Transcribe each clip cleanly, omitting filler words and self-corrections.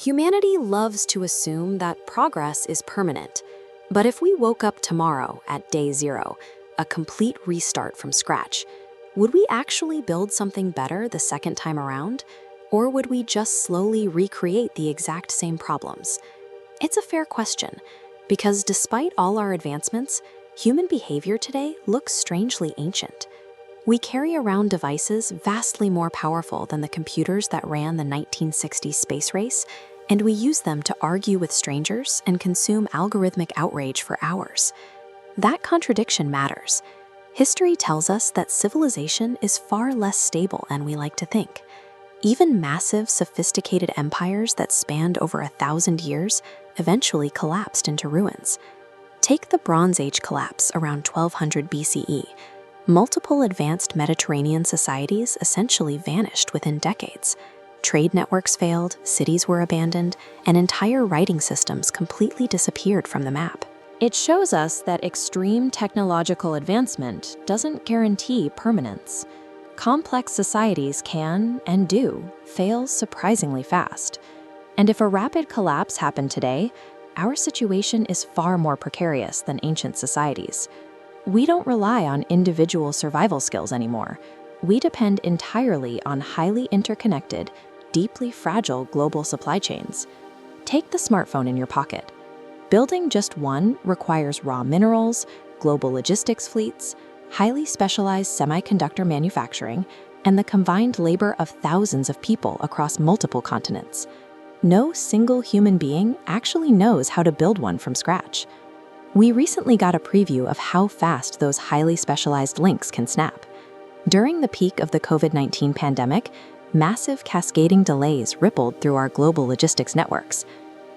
Humanity loves to assume that progress is permanent. But if we woke up tomorrow at day zero, a complete restart from scratch, would we actually build something better the second time around? Or would we just slowly recreate the exact same problems? It's a fair question, because despite all our advancements, human behavior today looks strangely ancient. We carry around devices vastly more powerful than the computers that ran the 1960s space race, and we use them to argue with strangers and consume algorithmic outrage for hours. That contradiction matters. History tells us that civilization is far less stable than we like to think. Even massive, sophisticated empires that spanned over 1,000 years eventually collapsed into ruins. Take the Bronze Age collapse around 1200 BCE. Multiple advanced Mediterranean societies essentially vanished within decades. Trade networks failed, cities were abandoned, and entire writing systems completely disappeared from the map. It shows us that extreme technological advancement doesn't guarantee permanence. Complex societies can, and do, fail surprisingly fast. And if a rapid collapse happened today, our situation is far more precarious than ancient societies. We don't rely on individual survival skills anymore. We depend entirely on highly interconnected, deeply fragile global supply chains. Take the smartphone in your pocket. Building just one requires raw minerals, global logistics fleets, highly specialized semiconductor manufacturing, and the combined labor of thousands of people across multiple continents. No single human being actually knows how to build one from scratch. We recently got a preview of how fast those highly specialized links can snap. During the peak of the COVID-19 pandemic, massive cascading delays rippled through our global logistics networks.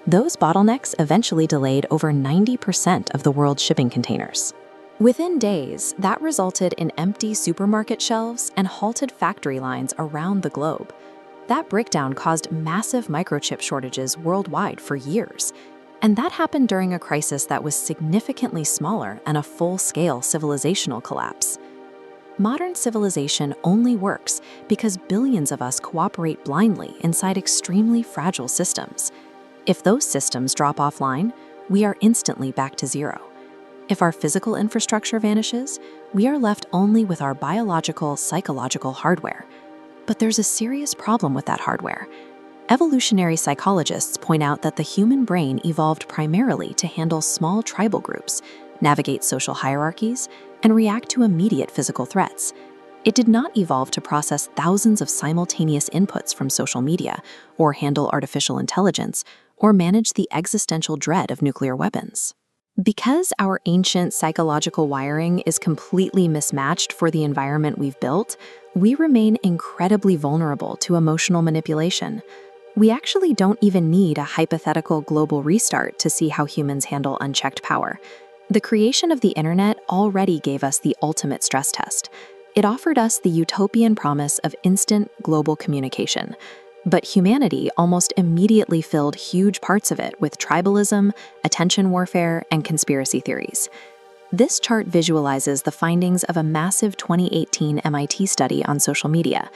Those bottlenecks eventually delayed over 90% of the world's shipping containers. Within days, that resulted in empty supermarket shelves and halted factory lines around the globe. That breakdown caused massive microchip shortages worldwide for years. And that happened during a crisis that was significantly smaller than a full-scale civilizational collapse. Modern civilization only works because billions of us cooperate blindly inside extremely fragile systems. If those systems drop offline, we are instantly back to zero. If our physical infrastructure vanishes, we are left only with our biological, psychological hardware. But there's a serious problem with that hardware. Evolutionary psychologists point out that the human brain evolved primarily to handle small tribal groups, navigate social hierarchies, and react to immediate physical threats. It did not evolve to process thousands of simultaneous inputs from social media, or handle artificial intelligence, or manage the existential dread of nuclear weapons. Because our ancient psychological wiring is completely mismatched for the environment we've built, we remain incredibly vulnerable to emotional manipulation. We actually don't even need a hypothetical global restart to see how humans handle unchecked power. The creation of the internet already gave us the ultimate stress test. It offered us the utopian promise of instant global communication. But humanity almost immediately filled huge parts of it with tribalism, attention warfare, and conspiracy theories. This chart visualizes the findings of a massive 2018 MIT study on social media.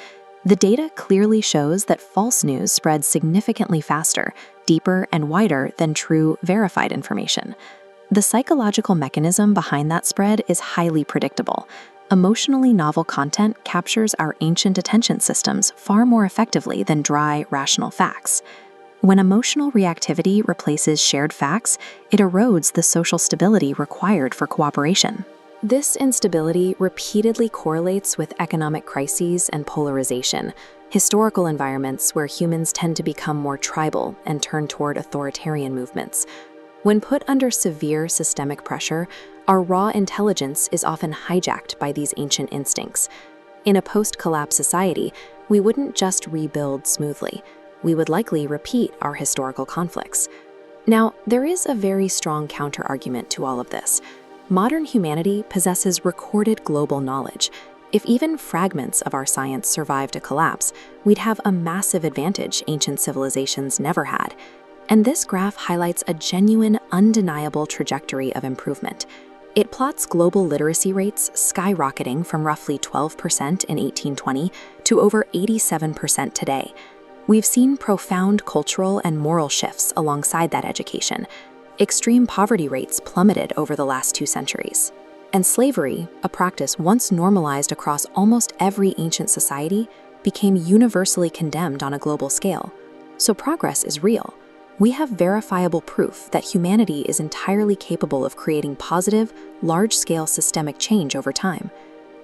The data clearly shows that false news spreads significantly faster, deeper, and wider than true, verified information. The psychological mechanism behind that spread is highly predictable. Emotionally novel content captures our ancient attention systems far more effectively than dry, rational facts. When emotional reactivity replaces shared facts, it erodes the social stability required for cooperation. This instability repeatedly correlates with economic crises and polarization, historical environments where humans tend to become more tribal and turn toward authoritarian movements. When put under severe systemic pressure, our raw intelligence is often hijacked by these ancient instincts. In a post-collapse society, we wouldn't just rebuild smoothly. We would likely repeat our historical conflicts. Now, there is a very strong counter-argument to all of this. Modern humanity possesses recorded global knowledge. If even fragments of our science survived a collapse, we'd have a massive advantage ancient civilizations never had. And this graph highlights a genuine, undeniable trajectory of improvement. It plots global literacy rates skyrocketing from roughly 12% in 1820 to over 87% today. We've seen profound cultural and moral shifts alongside that education. Extreme poverty rates plummeted over the last 2 centuries. And slavery, a practice once normalized across almost every ancient society, became universally condemned on a global scale. So progress is real. We have verifiable proof that humanity is entirely capable of creating positive, large-scale systemic change over time.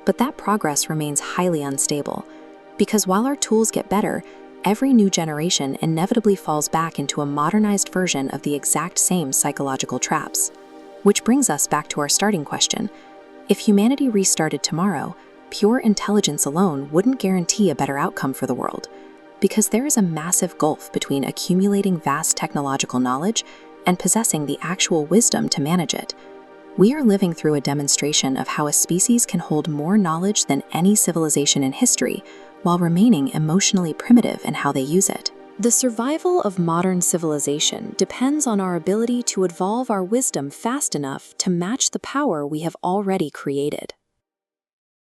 But that progress remains highly unstable, because while our tools get better, every new generation inevitably falls back into a modernized version of the exact same psychological traps. Which brings us back to our starting question. If humanity restarted tomorrow, pure intelligence alone wouldn't guarantee a better outcome for the world, because there is a massive gulf between accumulating vast technological knowledge and possessing the actual wisdom to manage it. We are living through a demonstration of how a species can hold more knowledge than any civilization in history, while remaining emotionally primitive in how they use it. The survival of modern civilization depends on our ability to evolve our wisdom fast enough to match the power we have already created.